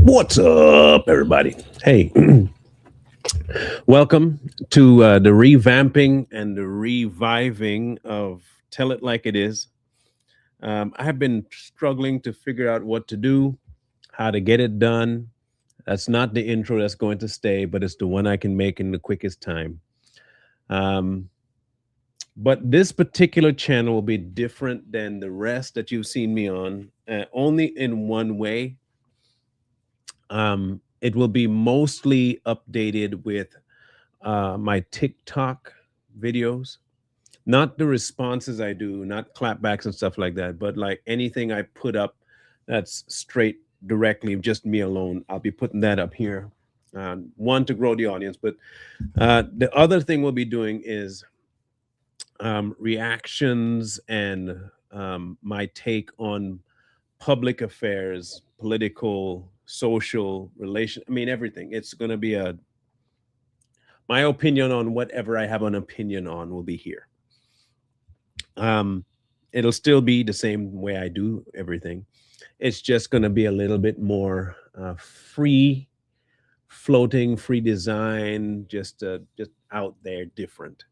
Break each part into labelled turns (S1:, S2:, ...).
S1: What's up, everybody? Hey, welcome to the revamping and the reviving of Tell It Like It Is. I have been struggling to figure out what to do, how to get it done. That's not the intro that's going to stay, but it's the one I can make in the quickest time. Um, but this particular channel will be different than the rest that you've seen me on, only in one way. It will be mostly updated with my TikTok videos, not the responses I do, not clapbacks and stuff like that, but like anything I put up that's straight directly, just me alone, I'll be putting that up here. One, to grow the audience, but the other thing we'll be doing is reactions and my take on public affairs, political, social, relation. I mean, everything. It's going to be my opinion on whatever I have an opinion on will be here. Um, it'll still be the same way I do everything. It's just going to be a little bit more free, floating, free design, just out there, different.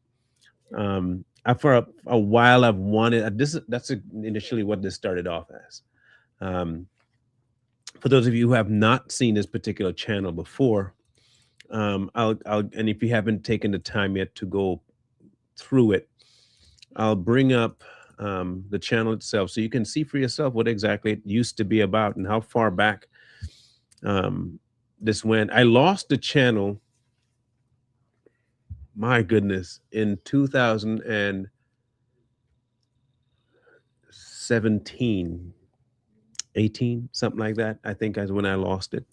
S1: For a while, I've wanted this. That's initially what this started off as. Um, for those of you who have not seen this particular channel before, and if you haven't taken the time yet to go through it, I'll bring up the channel itself so you can see for yourself what exactly it used to be about and how far back this went. I lost the channel, my goodness, in 2017, 18, something like that. I think is when I lost it.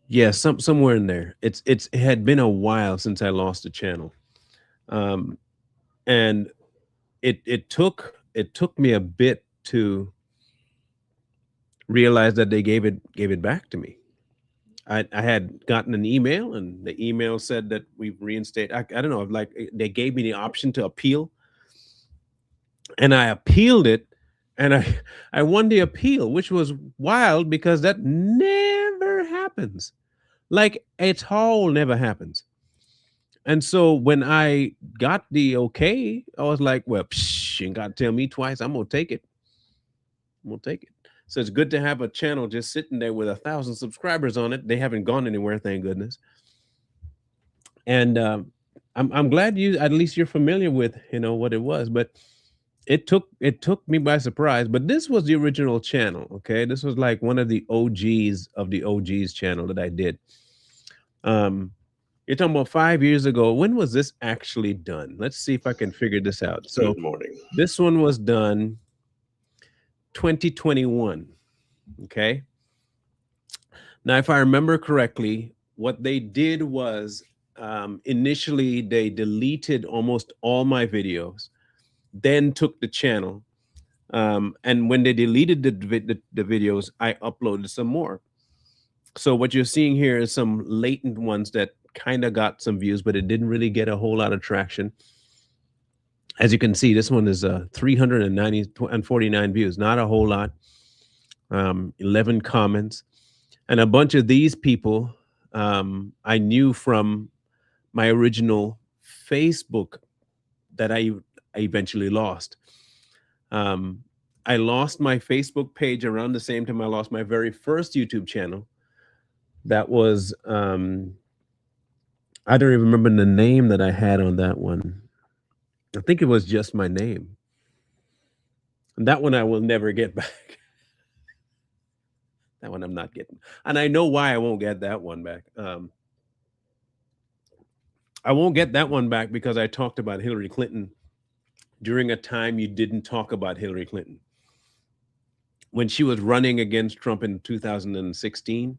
S1: Yeah, somewhere in there. It had been a while since I lost the channel. And it took me a bit to realize that they gave it back to me. I had gotten an email, and the email said that we've reinstated. I don't know, like they gave me the option to appeal, and I appealed it, and I won the appeal, which was wild because that never happens. Like it's all never happens. And so when I got the okay, I was like, well, psh, you ain't got to tell me twice. I'm going to take it. I'm going to take it. So it's good to have a channel just sitting there with 1,000 subscribers on it. They haven't gone anywhere, thank goodness. And I'm glad at least you're familiar with, what it was. But it took me by surprise. But this was the original channel, okay? This was like one of the OGs of the OGs channel that I did. You're talking about 5 years ago. When was this actually done? Let's see if I can figure this out. So
S2: Good morning.
S1: This one was done 2021. Okay. Now, if I remember correctly, what they did was initially they deleted almost all my videos, then took the channel. And when they deleted the videos, I uploaded some more. So what you're seeing here is some latent ones that kind of got some views, but it didn't really get a whole lot of traction. As you can see, this one is 349 views, not a whole lot. 11 comments, and a bunch of these people I knew from my original Facebook that I eventually lost. I lost my Facebook page around the same time I lost my very first YouTube channel. That was I don't even remember the name that I had on that one. I think it was just my name. And that one I will never get back. That one I'm not getting. And I know why I won't get that one back. I won't get that one back because I talked about Hillary Clinton during a time you didn't talk about Hillary Clinton. When she was running against Trump in 2016,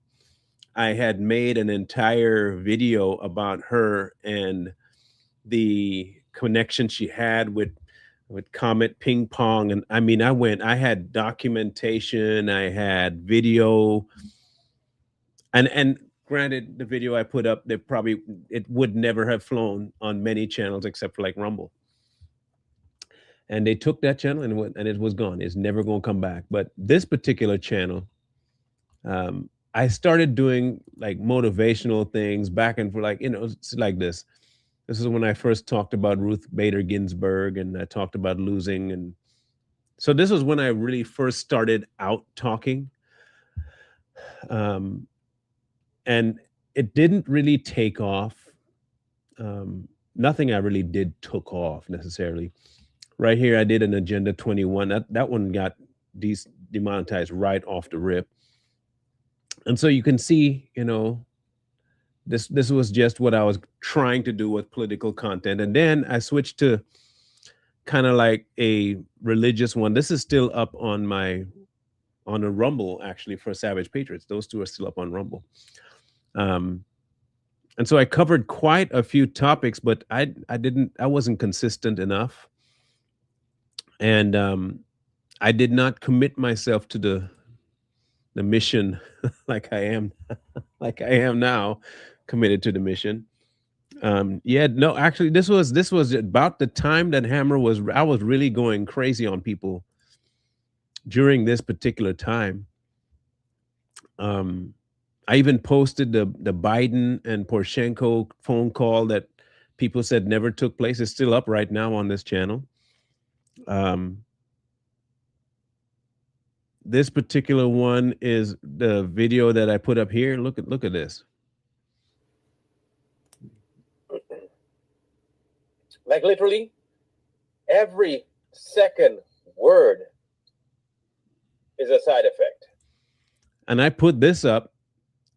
S1: I had made an entire video about her and the connection she had with Comet Ping Pong. And I mean, I had documentation, I had video, and granted, the video I put up, it would never have flown on many channels except for like Rumble. and they took that channel and it was gone. It's never going to come back. But this particular channel, I started doing like motivational things back and for like, it's like this. This is when I first talked about Ruth Bader Ginsburg, and I talked about losing. And so this was when I really first started out talking. Um, and it didn't really take off. Nothing I really did took off necessarily. Right here, I did an Agenda 21. That one got demonetized right off the rip. And so you can see, this was just what I was trying to do with political content. And then I switched to kind of like a religious one. This is still up on a Rumble, actually, for Savage Patriots. Those two are still up on Rumble. And so I covered quite a few topics, but I wasn't consistent enough. And I did not commit myself to the mission like I am now committed to the mission. No, actually this was about the time that I was really going crazy on people during this particular time. I even posted the Biden and Poroshenko phone call that people said never took place. It's still up right now on this channel. This particular one is the video that I put up here. Look at this.
S2: Like literally every second word is a side effect.
S1: And I put this up,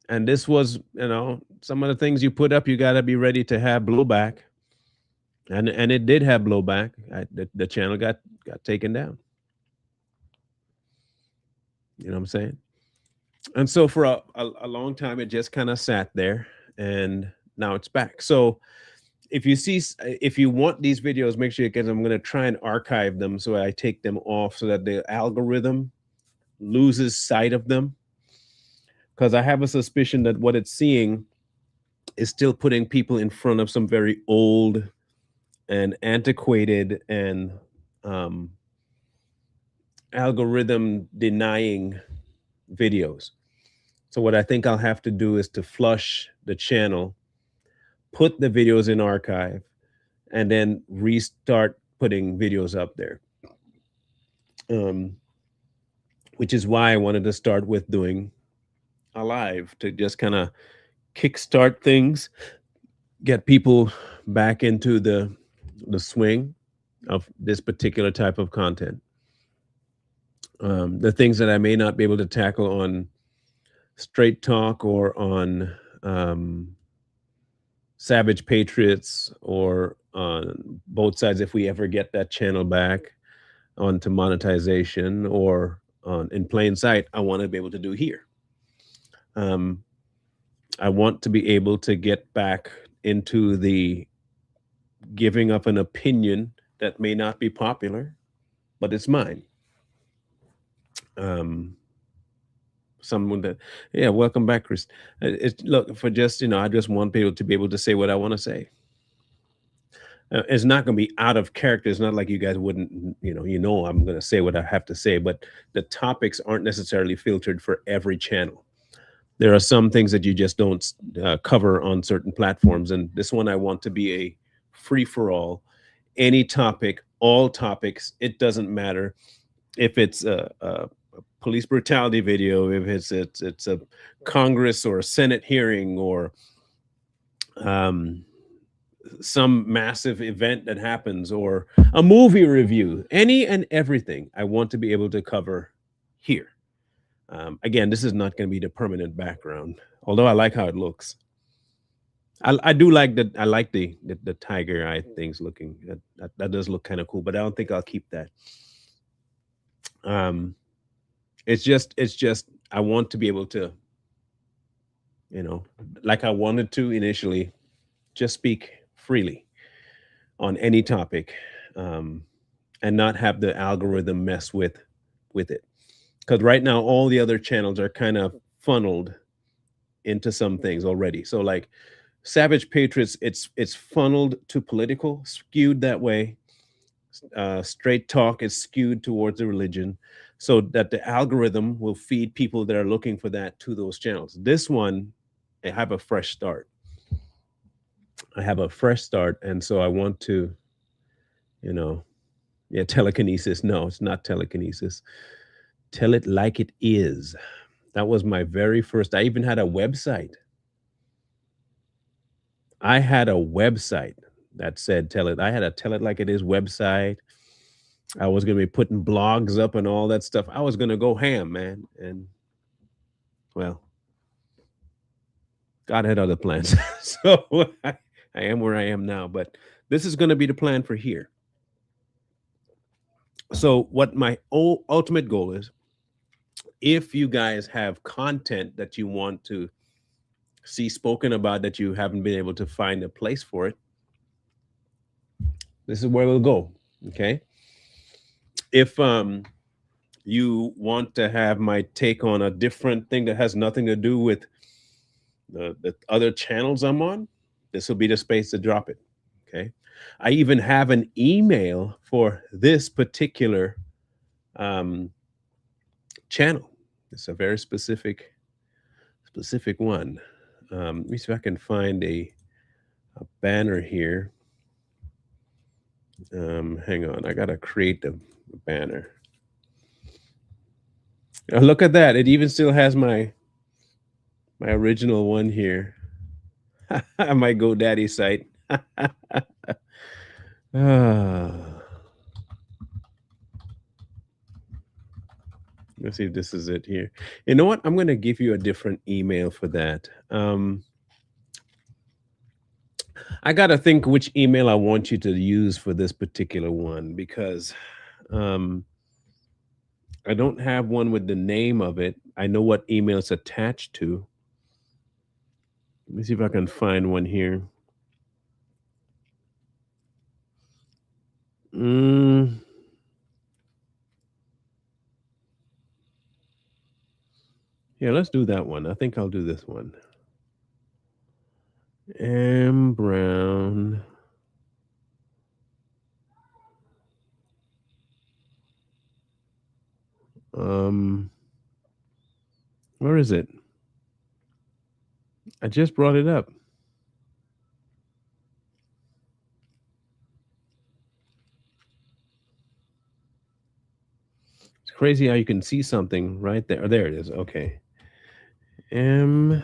S1: and this was, some of the things you put up, you got to be ready to have blowback. And it did have blowback. The channel got taken down. You know what I'm saying? And so for a long time, it just kind of sat there, and now it's back. So if you want these videos, make sure because I'm going to try and archive them so I take them off so that the algorithm loses sight of them. Because I have a suspicion that what it's seeing is still putting people in front of some very old and antiquated and algorithm denying videos. So what I think I'll have to do is to flush the channel, put the videos in archive, and then restart putting videos up there. Which is why I wanted to start with doing a live to just kind of kickstart things, get people back into the swing of this particular type of content. The things that I may not be able to tackle on Straight Talk or on Savage Patriots or on both sides, if we ever get that channel back onto monetization or in plain sight, I want to be able to do here. I want to be able to get back into the giving up an opinion that may not be popular, but it's mine. Someone that, yeah, welcome back, Chris. Look, for just, I just want people to be able to say what I want to say. It's not going to be out of character. It's not like you guys wouldn't, I'm going to say what I have to say, but the topics aren't necessarily filtered for every channel. There are some things that you just don't cover on certain platforms. And this one, I want to be a free-for-all, any topic, all topics. It doesn't matter if it's a police brutality video, if it's a Congress or a Senate hearing or some massive event that happens or a movie review, any and everything I want to be able to cover here. Again, this is not going to be the permanent background, although I like how it looks. I do like that. I like the tiger eye things looking. That does look kind of cool, but I don't think I'll keep that. It's just I want to be able to, like I wanted to initially, just speak freely on any topic, and not have the algorithm mess with it. Because right now all the other channels are kind of funneled into some things already. So like Savage Patriots, it's funneled to political, skewed that way. Straight talk is skewed towards the religion, so that the algorithm will feed people that are looking for that to those channels. This one, I have a fresh start. I have a fresh start, and so I want to, you know, yeah, telekinesis. No, it's not telekinesis. Tell it like it is. That was my very first. I even had a website. I had a website that said tell it. I had a tell it like it is website. I was gonna be putting blogs up and all that stuff. I was gonna go ham, man. And well, God had other plans. So I am where I am now. But this is gonna be the plan for here. So what my ultimate goal is, if you guys have content that you want to see spoken about that you haven't been able to find a place for it, this is where we'll go. Okay. If you want to have my take on a different thing that has nothing to do with the other channels I'm on, this will be the space to drop it. Okay. I even have an email for this particular channel. It's a very specific one. Let me see if I can find a banner here. Hang on, I gotta create the banner. Look at that! It even still has my original one here. My GoDaddy site. Let's see if this is it here. You know what? I'm going to give you a different email for that. I got to think which email I want you to use for this particular one, because I don't have one with the name of it. I know what email it's attached to. Let me see if I can find one here. Yeah, let's do that one. I think I'll do this one. M. Brown. Where is it? I just brought it up. It's crazy how you can see something right there. Oh, there it is. Okay. M.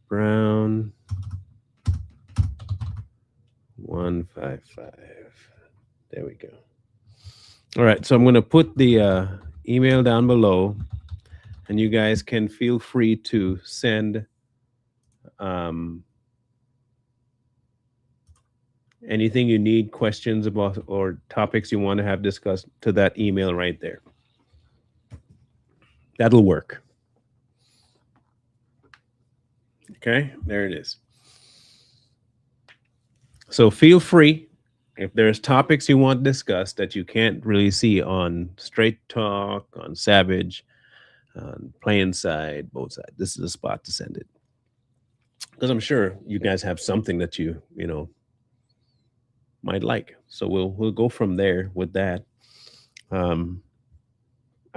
S1: Brown 155. There we go. All right. So I'm going to put the email down below, and you guys can feel free to send anything you need, questions about, or topics you want to have discussed, to that email right there. That'll work. Okay, there it is. So feel free, if there's topics you want discussed that you can't really see on Straight Talk, on Savage, on Plain Side, both sides, this is the spot to send it. Because I'm sure you guys have something that you might like. So we'll go from there with that.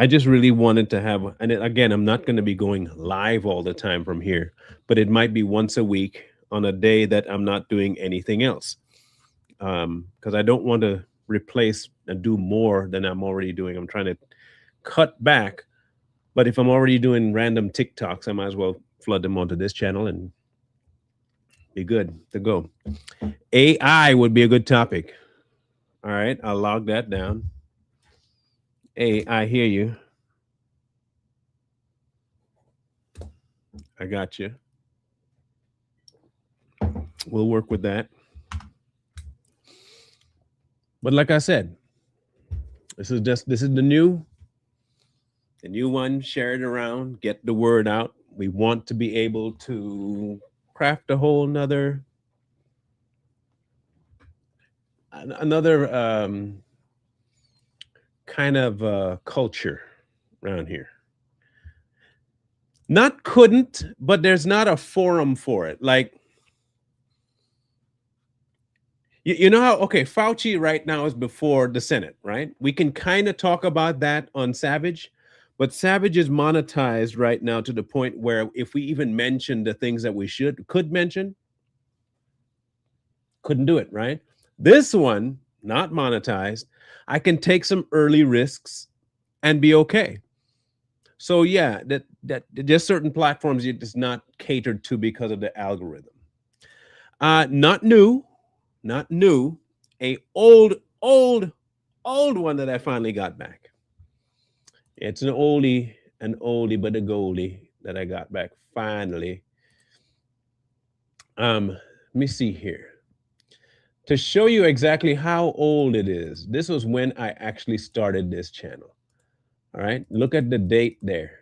S1: I just really wanted to have, and again, I'm not going to be going live all the time from here, but it might be once a week on a day that I'm not doing anything else. Because I don't want to replace and do more than I'm already doing. I'm trying to cut back, but if I'm already doing random TikToks, I might as well flood them onto this channel and be good to go. AI would be a good topic. All right, I'll log that down. Hey, I hear you. I got you. We'll work with that. But like I said, this is the new one. Share it around, get the word out. We want to be able to craft a whole another kind of culture around here. Not couldn't, but there's not a forum for it. Like, You know how, okay, Fauci right now is before the Senate, right? We can kind of talk about that on Savage, but Savage is monetized right now to the point where if we even mention the things that we could mention, couldn't do it, right? This one, not monetized, I can take some early risks and be okay. So yeah, that just certain platforms it is not catered to because of the algorithm. Not new, not new. A old one that I finally got back. It's an oldie but a goldie that I got back finally. Let me see here. To show you exactly how old it is, this was when I actually started this channel. All right, look at the date there.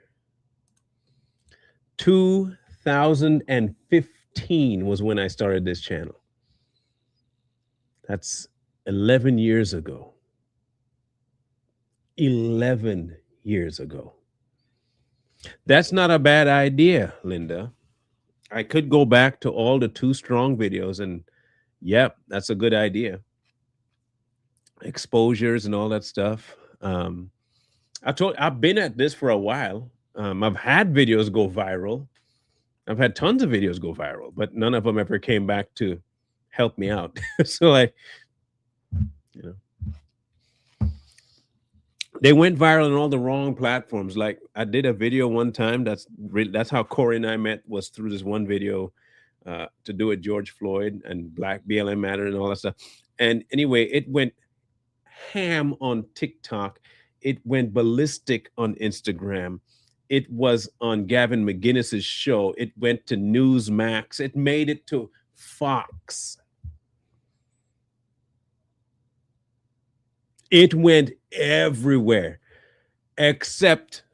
S1: 2015 was when I started this channel. That's 11 years ago. 11 years ago. That's not a bad idea, Linda. I could go back to all the Too Strong videos and yep, that's a good idea. Exposures and all that stuff. I've been at this for a while. I've had videos go viral. I've had tons of videos go viral, but none of them ever came back to help me out. So you know, they went viral on all the wrong platforms. Like I did a video one time. That's how Corey and I met, was through this one video to do with George Floyd and Black BLM Matter and all that stuff. And anyway, it went ham on TikTok. It went ballistic on Instagram. It was on Gavin McGinnis's show. It went to Newsmax. It made it to Fox. It went everywhere except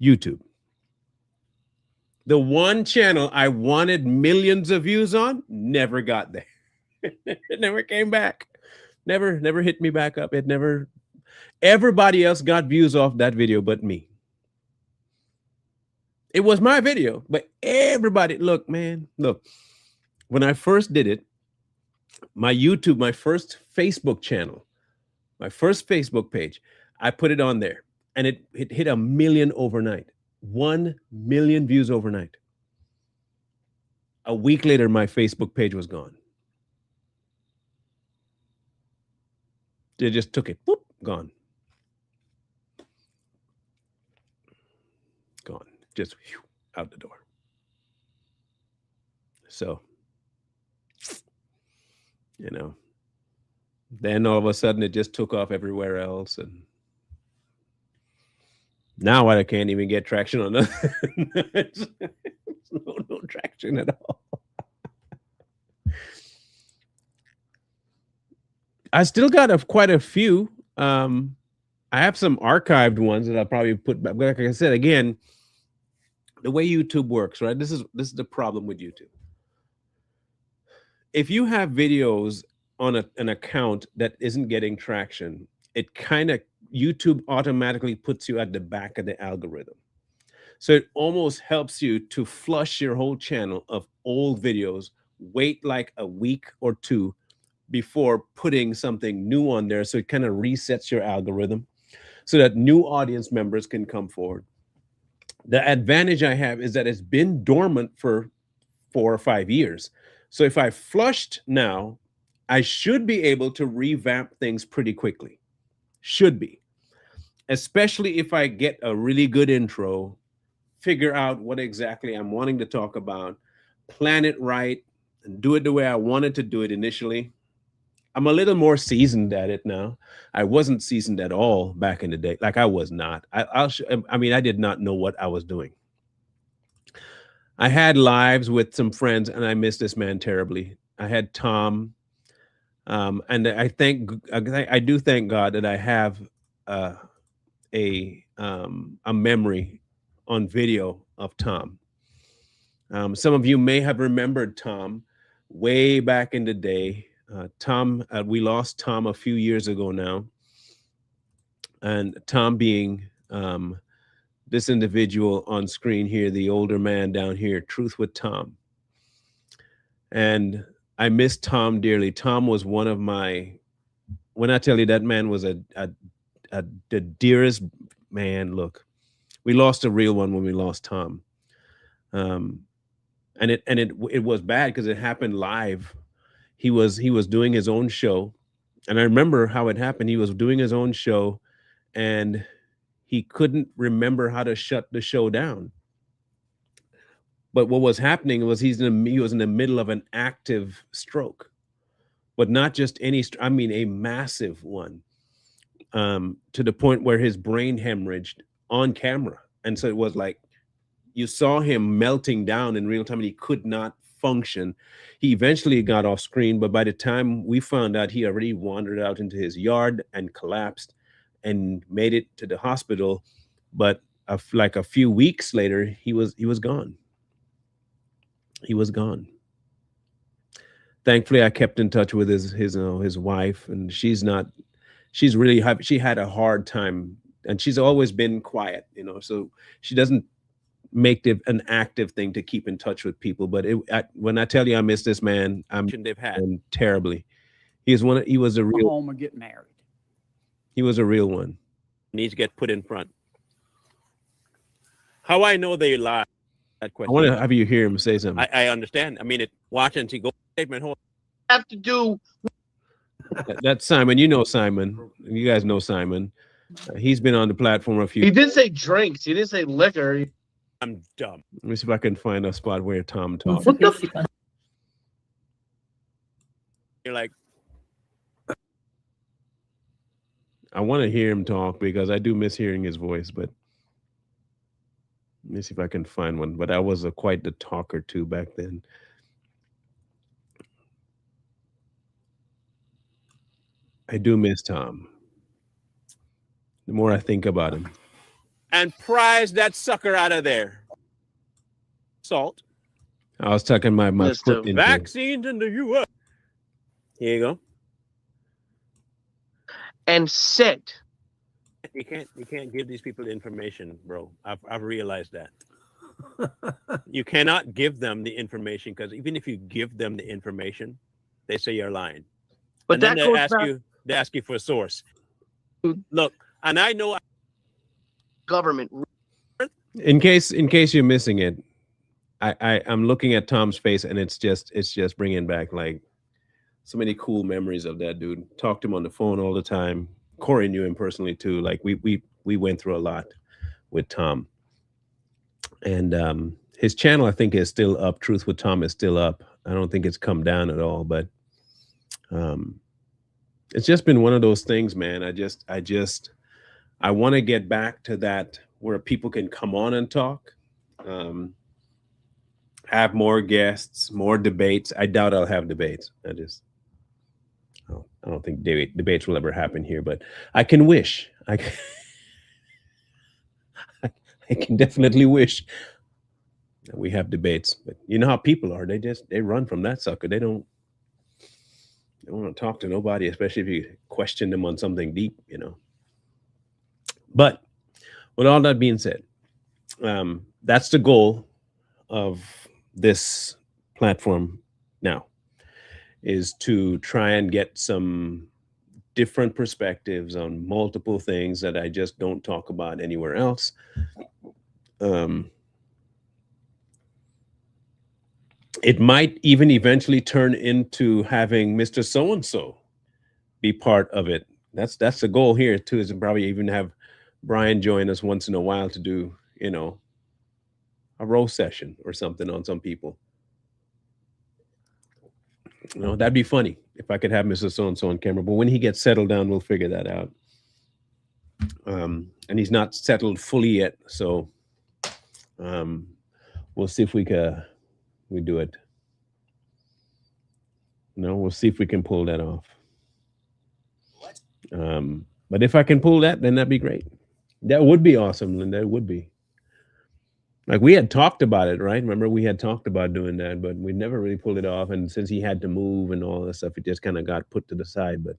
S1: YouTube. The one channel I wanted millions of views on never got there. It never came back. Never hit me back up. It never. Everybody else got views off that video but me. It was my video, but everybody, look, man, look. When I first did it, my YouTube, my first Facebook channel, my first Facebook page, I put it on there and it hit 1 million overnight. 1 million views overnight. A week later, my Facebook page was gone. They just took it, whoop, gone. Gone, just whew, out the door. So, you know, then all of a sudden it just took off everywhere else. And now I can't even get traction on that. no traction at all. I still got quite a few. I have some archived ones that I'll probably put back. Like I said, again, the way YouTube works, right? This is the problem with YouTube. If you have videos on an account that isn't getting traction, it kind of, YouTube automatically puts you at the back of the algorithm. So it almost helps you to flush your whole channel of old videos, wait like a week or two before putting something new on there. So it kind of resets your algorithm so that new audience members can come forward. The advantage I have is that it's been dormant for 4 or 5 years. So if I flushed now, I should be able to revamp things pretty quickly. Should be. Especially if I get a really good intro, figure out what exactly I'm wanting to talk about, plan it right, and do it the way I wanted to do it initially. I'm a little more seasoned at it now. I wasn't seasoned at all back in the day. Like I was not. I mean, I did not know what I was doing. I had lives with some friends, and I miss this man terribly. I had Tom, and I do thank God that I have a memory on video of Tom. Some of you may have remembered Tom way back in the day. Tom, we lost Tom a few years ago now, and Tom being this individual on screen here, the older man down here, Truth with Tom. And I miss Tom dearly. Tom was one of my. When I tell you that man was the dearest man. Look, we lost a real one when we lost Tom. Um, and it was bad because it happened live. He was doing his own show, and I remember how it happened. He was doing his own show, and he couldn't remember how to shut the show down. But what was happening was he was in the middle of an active stroke, but not just any. I mean, a massive one, to the point where his brain hemorrhaged on camera, and so it was like you saw him melting down in real time, and he could not function. He eventually got off screen, but by the time we found out, he already wandered out into his yard and collapsed and made it to the hospital. But like a few weeks later, he was gone. He was gone. Thankfully, I kept in touch with his wife, and she had a hard time, and she's always been quiet, so she doesn't make it an active thing to keep in touch with people. But when I tell you I miss this man, they've had him terribly. He was a real
S3: home and get married.
S1: He was a real one. Needs to get put in front. How I know they lie? That question. I want to have you hear him say something. I understand. I mean, watching he go statement home.
S4: Have to do.
S1: That's Simon. You know Simon. You guys know Simon. He's been on the platform a few.
S4: He didn't say drinks. He didn't say liquor.
S1: I'm dumb. Let me see if I can find a spot where Tom talks.
S4: What the?
S1: You're like, I want to hear him talk because I do miss hearing his voice, but let me see if I can find one. But I was quite the talker too back then. I do miss Tom. The more I think about him. And prize that sucker out of there. Salt. I was tucking my foot in vaccines in the U.S. Here you go.
S4: And sit.
S1: You can't give these people information, bro. I've realized that. You cannot give them the information because even if you give them the information, they say you're lying. But and then they ask you for a source. Look, and I know
S4: government.
S1: In case you're missing it, I'm looking at Tom's face and it's just bringing back like so many cool memories of that dude. Talked to him on the phone all the time. Corey knew him personally too. Like we went through a lot with Tom. And his channel I think is still up. Truth with Tom is still up. I don't think it's come down at all, but it's just been one of those things, man. I want to get back to that where people can come on and talk, have more guests, more debates. I doubt I'll have debates. I don't think debates will ever happen here, but I can wish. I can definitely wish that we have debates. But you know how people are. They run from that sucker. They don't want to talk to nobody, especially if you question them on something deep, But with all that being said, that's the goal of this platform now, is to try and get some different perspectives on multiple things that I just don't talk about anywhere else. It might even eventually turn into having Mr. So-and-so be part of it. That's the goal here too, is to probably even have Brian join us once in a while to do, a roast session or something on some people. That'd be funny if I could have Mr. So-and-so on camera. But when he gets settled down, we'll figure that out. And he's not settled fully yet, so we'll see if we do it. We'll see if we can pull that off. But if I can pull that, then that'd be great. That would be awesome, Linda. It would be. Like we had talked about it, right? Remember, we had talked about doing that, but we never really pulled it off. And since he had to move and all that stuff, it just kind of got put to the side. But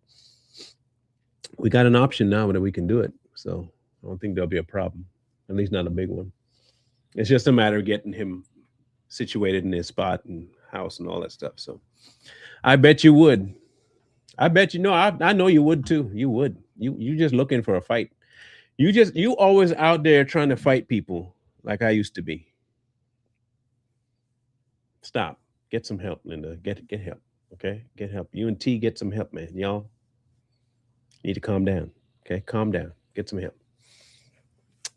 S1: we got an option now that we can do it. So I don't think there'll be a problem, at least not a big one. It's just a matter of getting him situated in his spot and house and all that stuff. So I bet you would. I bet you know. I know you would too. You would. You just looking for a fight. You always out there trying to fight people like I used to be. Stop. Get some help, Linda. Get help. Okay? Get help. You and T get some help, man. Y'all need to calm down. Okay? Calm down. Get some help.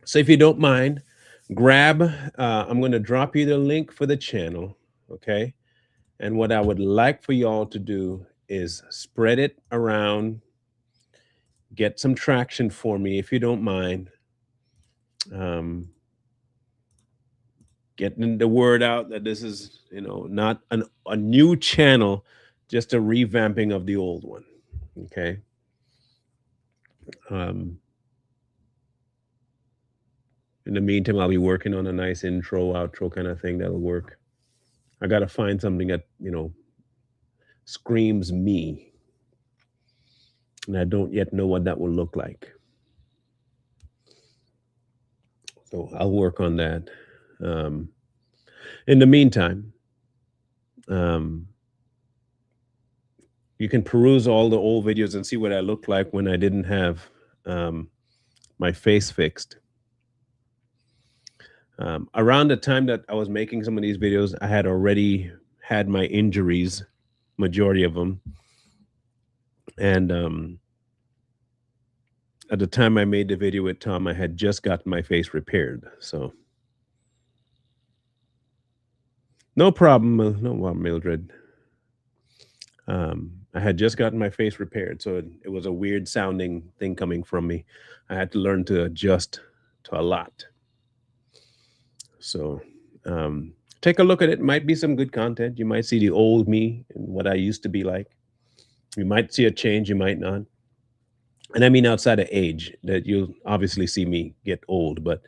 S1: So if you don't mind, grab I'm going to drop you the link for the channel, okay? And what I would like for y'all to do is spread it around, get some traction for me if you don't mind. Getting the word out that this is, not a new channel, just a revamping of the old one. Okay. In the meantime, I'll be working on a nice intro, outro kind of thing that'll work. I got to find something that, screams me. And I don't yet know what that will look like. So I'll work on that. In the meantime, you can peruse all the old videos and see what I looked like when I didn't have my face fixed. Around the time that I was making some of these videos, I had already had my injuries, majority of them. And at the time I made the video with Tom, I had just gotten my face repaired. So no problem, Mildred. I had just gotten my face repaired, so it was a weird sounding thing coming from me. I had to learn to adjust to a lot. So take a look at it. Might be some good content. You might see the old me and what I used to be like. You might see a change, you might not. And I mean outside of age, that you'll obviously see me get old, but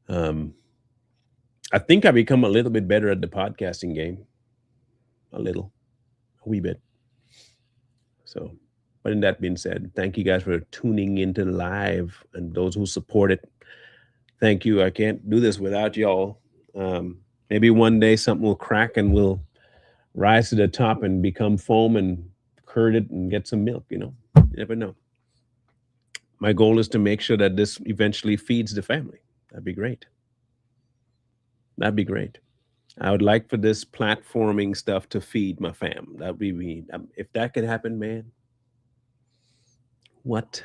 S1: I think I become a little bit better at the podcasting game. A wee bit. So, but in that being said, thank you guys for tuning into live, and those who support it. Thank you. I can't do this without y'all. Maybe one day something will crack and we'll rise to the top and become foam and curd it and get some milk, You never know. My goal is to make sure that this eventually feeds the family. That'd be great. That'd be great. I would like for this platforming stuff to feed my fam. That'd be me. If that could happen, man, what?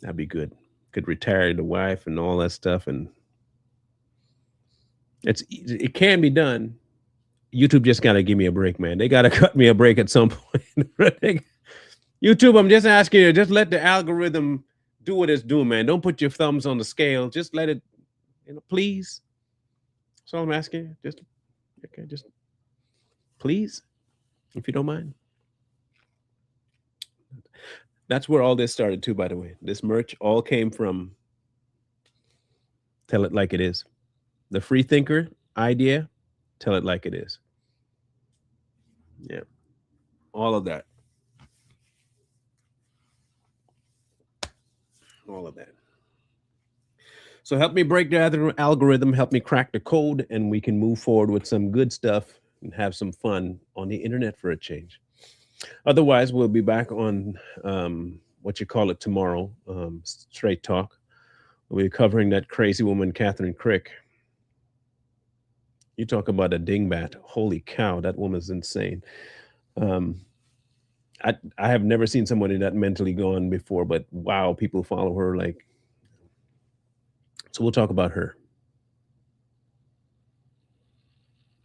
S1: That'd be good. Could retire the wife and all that stuff, and it can be done. YouTube just gotta give me a break, man. They gotta cut me a break at some point. YouTube, I'm just asking you, just let the algorithm do what it's doing, man. Don't put your thumbs on the scale. Just let it, please. That's all I'm asking you. Just please, if you don't mind. That's where all this started too, by the way. This merch all came from Tell It Like It Is. The free thinker idea, tell it like it is. Yeah. All of that. All of that. So help me break the algorithm, help me crack the code, and we can move forward with some good stuff and have some fun on the internet for a change. Otherwise, we'll be back on tomorrow, Straight Talk. We'll be covering that crazy woman, Catherine Crick. You talk about a dingbat. Holy cow, that woman's insane. I have never seen somebody that mentally gone before, but wow, people follow her like. So we'll talk about her.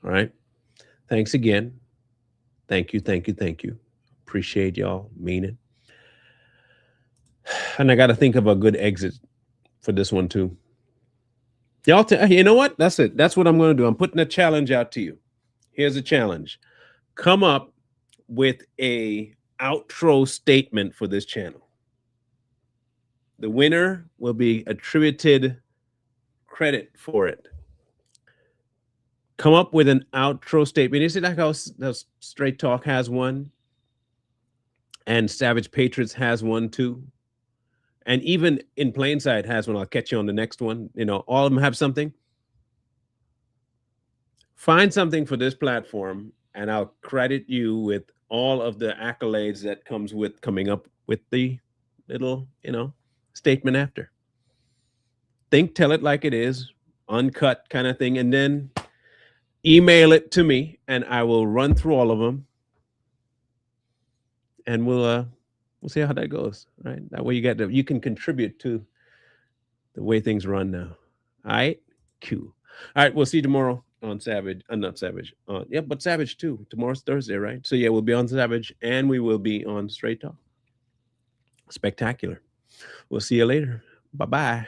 S1: All right. Thanks again. Thank you. Appreciate y'all. Mean it. And I got to think of a good exit for this one too. Y'all, you know what? That's it. That's what I'm going to do. I'm putting a challenge out to you. Here's a challenge. Come up with a outro statement for this channel. The winner will be attributed credit for it. Come up with an outro statement. Is it like how Straight Talk has one? And Savage Patriots has one too? And even In Plain Sight has one. I'll catch you on the next one. All of them have something. find something for this platform, and I'll credit you with all of the accolades that comes with coming up with the little, statement after. Think, tell it like it is, uncut kind of thing, and then email it to me, and I will run through all of them, and we'll see how that goes. Right? That way you can contribute to the way things run now. All right, cool. All right, we'll see you tomorrow on Savage. Not Savage. Yeah, but Savage too. Tomorrow's Thursday, right? So yeah, we'll be on Savage, and we will be on Straight Talk. Spectacular. We'll see you later. Bye-bye.